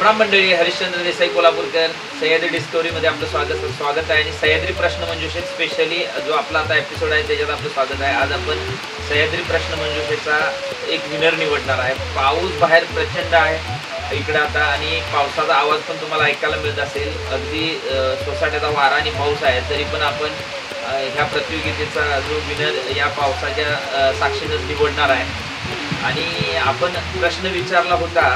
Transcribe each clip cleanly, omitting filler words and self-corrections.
राम मंडळी, हरिश्चंद्र देसाई कोल्हापूरकर सह्याद्री डिस्कवरीमध्ये आपलं स्वागत आहे. आणि सह्याद्री प्रश्नमंजुषेत स्पेशली जो आपला आता एपिसोड आहे त्याच्यात आपलं स्वागत आहे. आज आपण सह्याद्री प्रश्नमंजुषेचा एक विनर निवडणार आहे. पाऊस बाहेर प्रचंड आहे इकडे आता आणि पावसाचा आवाज पण तुम्हाला ऐकायला मिळत असेल. अगदी सोसाट्याचा वारा आणि पाऊस आहे, तरी पण आपण ह्या प्रतियोगितेचा जो विनर या पावसाच्या साक्षीनं निवडणार आहे. आणि आपण प्रश्न विचारला होता,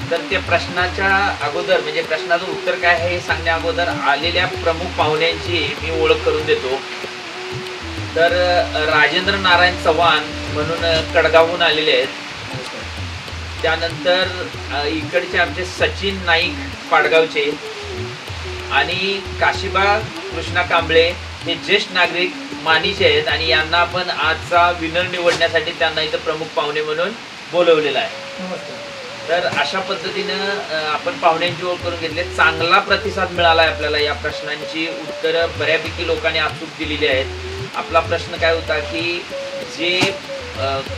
तर त्या प्रश्नाच्या अगोदर म्हणजे प्रश्नाचं उत्तर काय आहे हे सांगण्या अगोदर आलेल्या प्रमुख पाहुण्यांची मी ओळख करून देतो. तर राजेंद्र नारायण चव्हाण म्हणून कडगावहून आलेले आहेत. त्यानंतर इकडचे आमचे सचिन नाईक पाडगावचे आणि काशीबा कृष्णा कांबळे हे ज्येष्ठ नागरिक मानीचे आहेत आणि यांना आपण आजचा विनर निवडण्यासाठी त्यांना इथं प्रमुख पाहुणे म्हणून बोलवलेलं आहे. नमस्कार. तर अशा पद्धतीनं आपण पाहुण्यांची ओळख करून घेतली. चांगला प्रतिसाद मिळाला आहे आपल्याला. या प्रश्नांची उत्तरं बऱ्यापैकी लोकांनी अचूक दिलेली आहेत. आपला प्रश्न काय होता की जे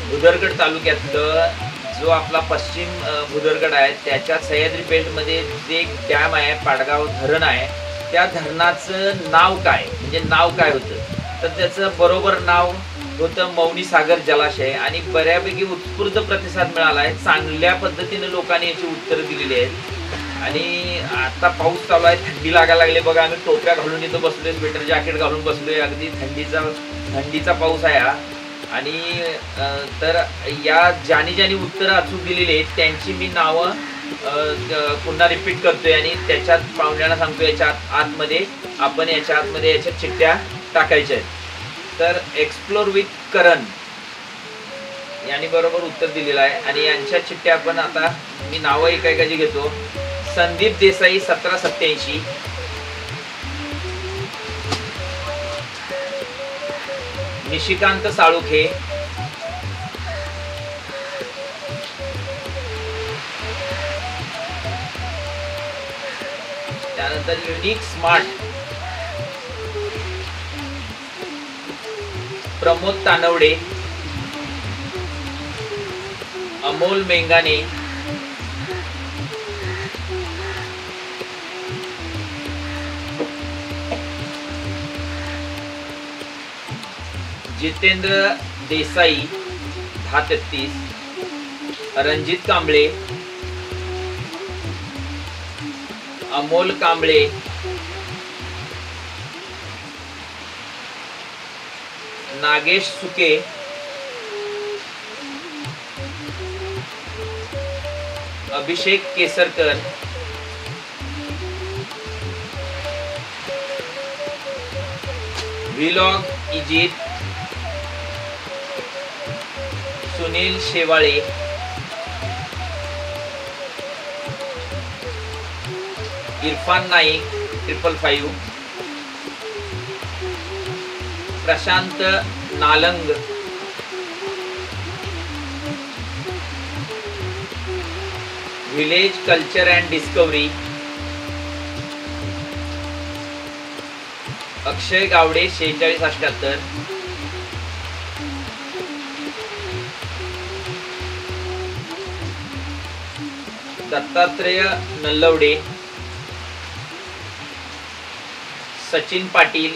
भुदरगड तालुक्यातलं जो आपला पश्चिम भुदरगड आहे त्याच्या सह्याद्री बेल्टमध्ये जे डॅम आहे, पाडगाव धरण आहे, त्या धरणाचं नाव काय, म्हणजे नाव काय होतं. तर त्याचं बरोबर नाव होतं मौनी सागर जलाशय. आणि बऱ्यापैकी उत्स्फूर्त प्रतिसाद मिळाला आहे. चांगल्या पद्धतीने लोकांनी याची उत्तरं दिलेली आहेत. आणि आता पाऊस चालू आहे, थंडी लागायला लागली बघा. आम्ही टोप्या घालून इथं बसलोय, स्वेटर जॅकेट घालून बसलोय. अगदी थंडीचा पाऊस आहे. आणि तर या ज्यांनी उत्तरं अचूक दिलेली आहेत त्यांची मी नावं पुन्हा रिपीट करतोय आणि त्याच्यात पाहुण्यांना सांगतो याच्या आतमध्ये आपण याच्या चिठ्ठ्या टाकायच्या आहेत. तर एक्सप्लोर विथ करण यांनी बरोबर उत्तर दिलेलं आहे आणि यांच्या चिठ्ठ्या आपण आता मी नावं एकाएकाची घेतो. संदीप देसाई 1787, निशिकांत साळुखे, त्यानंतर unique smart Pramod Tanawade, Amol Mengane, Jitendra Desai 1033, Ranjit Kamble, Amol Kamble, Nagesh Suke, Abhishek Kesarkar, vlog Egypt, Sunil Shewale, Irfan Naik 555, Prashant Nalang, village culture and discovery, Akshay Gawade 4678, Dattatray Nallawade, Sachin Patil,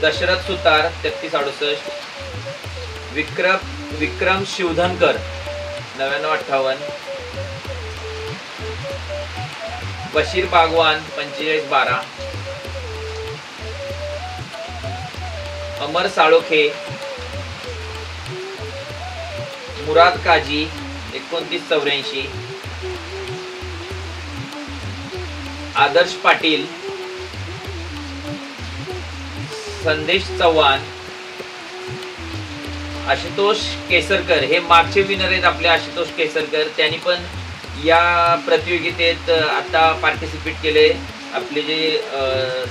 Dashrath Sutar 3368, Vikram Shivdhankar 9958, Bashir Bagwan 4512, Amar Salokhe, Murad Kazi 2984, Adarsh Patil, Sandesh Chavan, Ashutosh Kesarkar हे मागचे विनर आहेत आपले. आशुतोष केसरकर त्यांनी पण या प्रतियोगितेत आता पार्टिसिपेट केले, आपले जे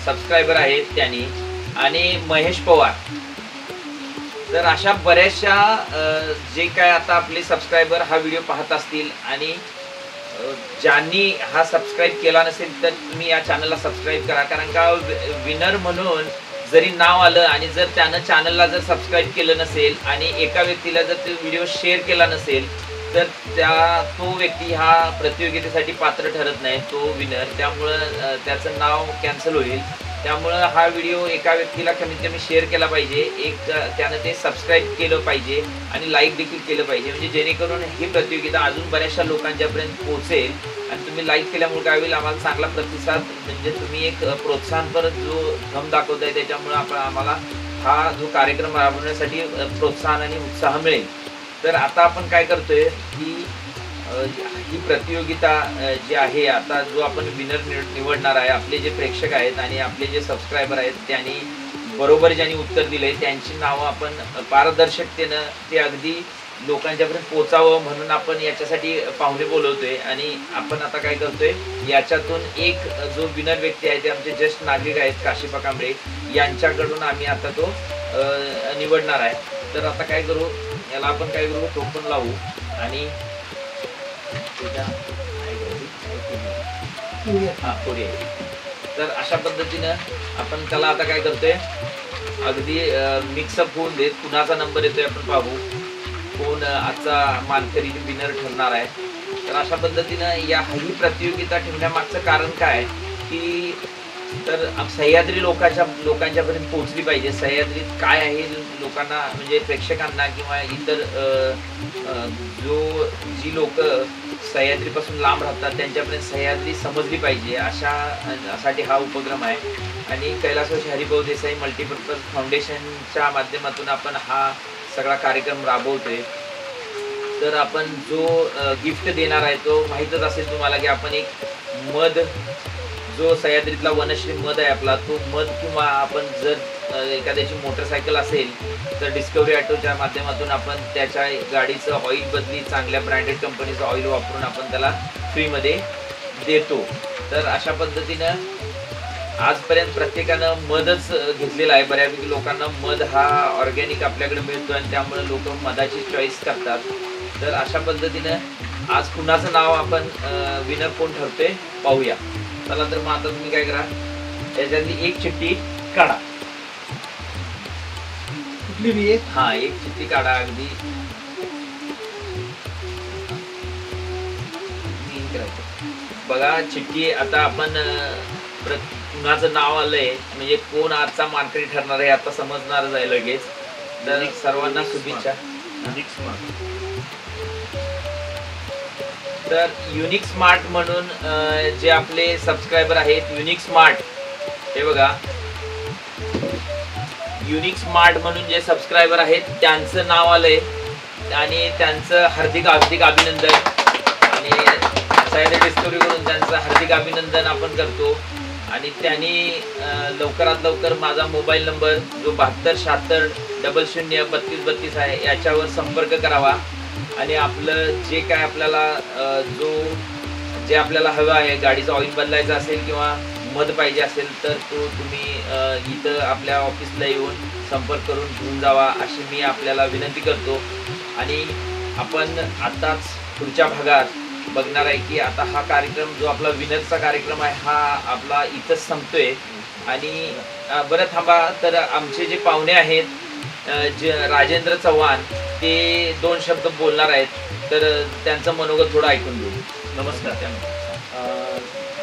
सबस्क्रायबर आहेत त्यांनी. आणि महेश पवार. तर अशा बऱ्याचशा जे काय आता आपले सबस्क्रायबर हा व्हिडिओ पाहत असतील आणि ज्यांनी हा सबस्क्राईब केला नसेल तर तुम्ही या चॅनलला सबस्क्राईब करा, कारण का विनर म्हणून जरी नाव आलं आणि जर त्यानं चॅनलला जर सबस्क्राईब केलं नसेल आणि एका व्यक्तीला जर तो व्हिडिओ शेअर केला नसेल तर तो व्यक्ती हा प्रतियोगितेसाठी पात्र ठरत नाही, तो विनर. त्यामुळं त्याचं नाव कॅन्सल होईल. त्यामुळं हा व्हिडिओ एका व्यक्तीला कमीत कमी शेअर केला पाहिजे, त्यानं ते सबस्क्राईब केलं पाहिजे आणि लाईक देखील केलं पाहिजे, म्हणजे जेणेकरून ही प्रतियोगिता अजून बऱ्याचशा लोकांच्यापर्यंत पोहोचेल. आणि तुम्ही लाईक केल्यामुळे काय होईल, आम्हाला चांगला प्रतिसाद, म्हणजे तुम्ही एक प्रोत्साहनपर जो दम दाखवताय त्याच्यामुळं आम्हाला हा जो कार्यक्रम राबवण्यासाठी प्रोत्साहन आणि उत्साह मिळेल. तर आता आपण काय करतोय की ही प्रतियोगिता जी आहे, आता जो आपण विनर निवडणार आहे, आपले जे प्रेक्षक आहेत आणि आपले जे सबस्क्रायबर आहेत त्यांनी बरोबर ज्यांनी उत्तर दिले त्यांची नावं आपण पारदर्शकतेनं ते अगदी लोकांच्यापर्यंत पोचावं म्हणून आपण याच्यासाठी पाहुणे बोलवतोय. आणि आपण आता काय करतोय, याच्यातून एक जो विनर व्यक्ती आहे ते आमचे ज्येष्ठ नागरिक आहेत काशीपा कांबळे, यांच्याकडून आम्ही आता तो निवडणार आहे. तर आता काय करू, याला आपण काय करू, टोपण लावू आणि पुढे. तर अशा पद्धतीनं आपण त्याला आता काय करतोय, अगदी मिक्सअप होऊन देत, कुणाचा नंबर येतोय आपण पाहू, कोण आजचा मानकरी विनर ठरणार आहे. तर अशा पद्धतीनं ही प्रतियोगिता ठेवण्यामागचं कारण काय की, तर सह्याद्री लोकांच्यापर्यंत पोहोचली पाहिजे. सह्याद्रीत काय आहे लोकांना, म्हणजे प्रेक्षकांना किंवा इतर जी लोक सह्याद्रीपासून लांब राहतात त्यांच्यापर्यंत सह्याद्री समजली पाहिजे, अशासाठी हा उपक्रम आहे. आणि कैलासवासी हरिभाऊ देसाई मल्टीपर्पज फाउंडेशनच्या माध्यमातून आपण हा सगळा कार्यक्रम राबवतोय. तर आपण जो गिफ्ट देणार आहे तो माहीतच असेल तुम्हाला की आपण एक मध, जो सह्याद्रीतला वनश्री मध आहे आपला, तो मध, किंवा आपण जर एखाद्याची मोटरसायकल असेल तर डिस्कवरी ऑटोच्या माध्यमातून आपण त्याच्या गाडीचं ऑइल बदली चांगल्या ब्रँडेड कंपनीचं ऑइल वापरून आपण त्याला फ्रीमध्ये देतो. तर अशा पद्धतीनं आजपर्यंत प्रत्येकानं मधच घेतलेला आहे. बऱ्यापैकी लोकांना मध हा ऑर्गॅनिक आपल्याकडे मिळतो आणि त्यामुळे लोक मधाची चॉईस करतात. तर अशा पद्धतीनं आज कुणाचं नाव आपण विनर कोण ठरतोय पाहूया. चला तर मग आता तुम्ही काय करा, त्याच्यातली एक चिठ्ठी काढा. कुठली बी एक? हा, एक चिठ्ठी काढा. अगदी बघा चिठ्ठी. आता आपण कुणाचं नाव आलंय म्हणजे कोण आजचा मानकरी ठरणार आहे आता समजणारच आहे लगेच. तर सर्वांना शुभेच्छा. तर युनिक स्मार्ट म्हणून जे आपले सबस्क्रायबर आहेत, युनिक स्मार्ट, हे बघा, युनिक स्मार्ट म्हणून जे सबस्क्रायबर आहेत त्यांचं नाव आलंय आणि त्यांचं हार्दिक अभिनंदन. आणि सह्याद्री डिस्कवरी करून त्यांचं हार्दिक अभिनंदन आपण करतो. आणि त्यांनी लवकरात लवकर माझा मोबाईल नंबर जो 7276003232 आहे याच्यावर संपर्क करावा आणि आपलं जे काय आपल्याला जे आपल्याला हवं आहे, गाडीचं ऑइल बदलायचं असेल किंवा मध पाहिजे असेल तर तो तुम्ही इथं आपल्या ऑफिसला येऊन संपर्क करून घेऊन जावा अशी मी आपल्याला विनंती करतो. आणि आपण आताच पुढच्या भागात बघणार आहे की आता हा कार्यक्रम जो आपला विनरचा कार्यक्रम आहे हा आपला इथंच संपतोय. आणि बरं थांबा, तर आमचे जे पाहुणे आहेत जे राजेंद्र चव्हाण ते 2 शब्द बोलणार आहेत, तर त्यांचं मनोगत थोडं ऐकून घेऊ. नमस्कार.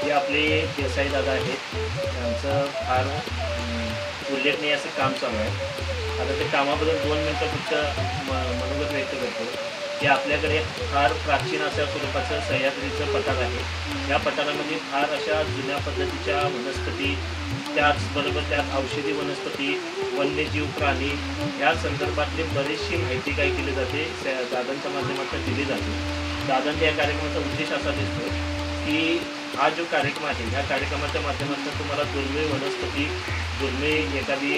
हे आपले देसाई दादा आहेत, त्यांचं फार उल्लेखनीय असं काम चालू आहे. आता ते कामाबद्दल 2 मिनटं फक्त मनोगत व्यक्त करतो की आपल्याकडे फार प्राचीन अशा स्वरूपाचं सह्याद्रीचं पठार आहे. या पठारामध्ये फार अशा जुन्या पद्धतीच्या वनस्पती, त्याचबरोबर त्यात औषधी वनस्पती, वन्यजीव, प्राणी या संदर्भातली बरीचशी माहिती काय केली जाते, दादांच्या माध्यमातून दिली जाते. दादांच्या या कार्यक्रमाचा उद्देश असा दिसतो की हा जो कार्यक्रम आहे ह्या कार्यक्रमाच्या माध्यमातून तुम्हाला दुर्मिळ वनस्पती, दुर्मिळ एखादी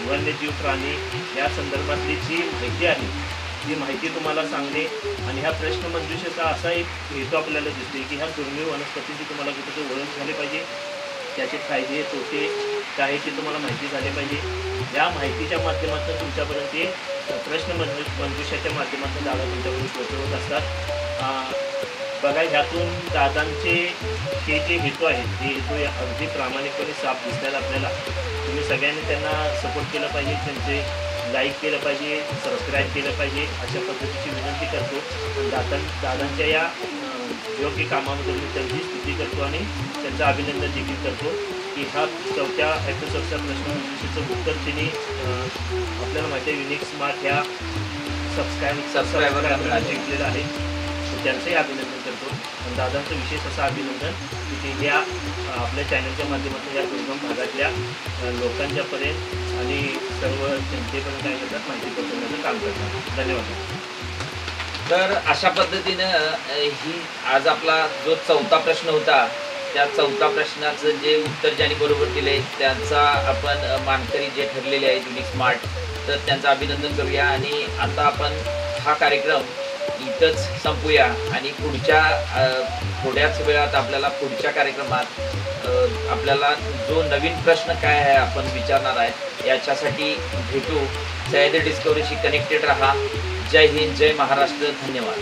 वन्यजीव, प्राणी या संदर्भातली जी माहिती आहे ही माहिती तुम्हाला सांगणे आणि ह्या प्रश्नमंजुषेचा असा एक हेतू आपल्याला दिसते की ह्या दुर्मिळ वनस्पतीची तुम्हाला कुठे ओळख झाली पाहिजे, त्याचे फायदे तोटे काय ते तुम्हाला माहिती झाले पाहिजे. या माहितीच्या माध्यमातून तुमच्यापर्यंत ते प्रश्नमंजुषाच्या माध्यमातून दादा तुमच्यापर्यंत पोहोचवत असतात. बघा ह्यातून दादांचे हे जे हेतू आहेत ते हेतू अगदी प्रामाणिकपणे साफ दिसतात आपल्याला. तुम्ही सगळ्यांनी त्यांना सपोर्ट केलं पाहिजे, त्यांचे लाईक केलं पाहिजे, सबस्क्राईब केलं पाहिजे अशा पद्धतीची विनंती करतो. दादांच्या या योग्य कामाबद्दल मी त्यांची स्तुती करतो आणि त्यांचं अभिनंदन देखील करतो की हा 4थ्या एपिसोडच्या प्रश्नमंजुषेचं उत्तर त्यांनी आपल्याला माहिती आहे युनिक स्मार्ट ह्या सबस्क्रायबर जिंकलेलं आहे. त्यांचंही अभिनंदन करतो. आणि दादांचं विशेष असं अभिनंदन की ते या आपल्या चॅनलच्या माध्यमातून या दुर्गम भागातल्या लोकांच्यापर्यंत आणि सर्व जनतेपर्यंत काय करतात माहिती पोहोचवण्याचं काम करतात. धन्यवाद. तर अशा पद्धतीनं ही आज आपला जो 4था प्रश्न होता त्या 4थ्या प्रश्नाचं जे उत्तर ज्यांनी बरोबर दिले त्यांचा आपण मानकरी जे ठरलेले आहेत युनिक स्मार्ट, तर त्यांचं अभिनंदन करूया. आणि आता आपण हा कार्यक्रम इथंच संपूया आणि पुढच्या थोड्याच वेळात आपल्याला पुढच्या कार्यक्रमात आपल्याला जो नवीन प्रश्न काय आहे आपण विचारणार आहे याच्यासाठी भेटू. सह्याद्री डिस्कवरीशी कनेक्टेड रहा. जय हिंद, जय महाराष्ट्र. धन्यवाद.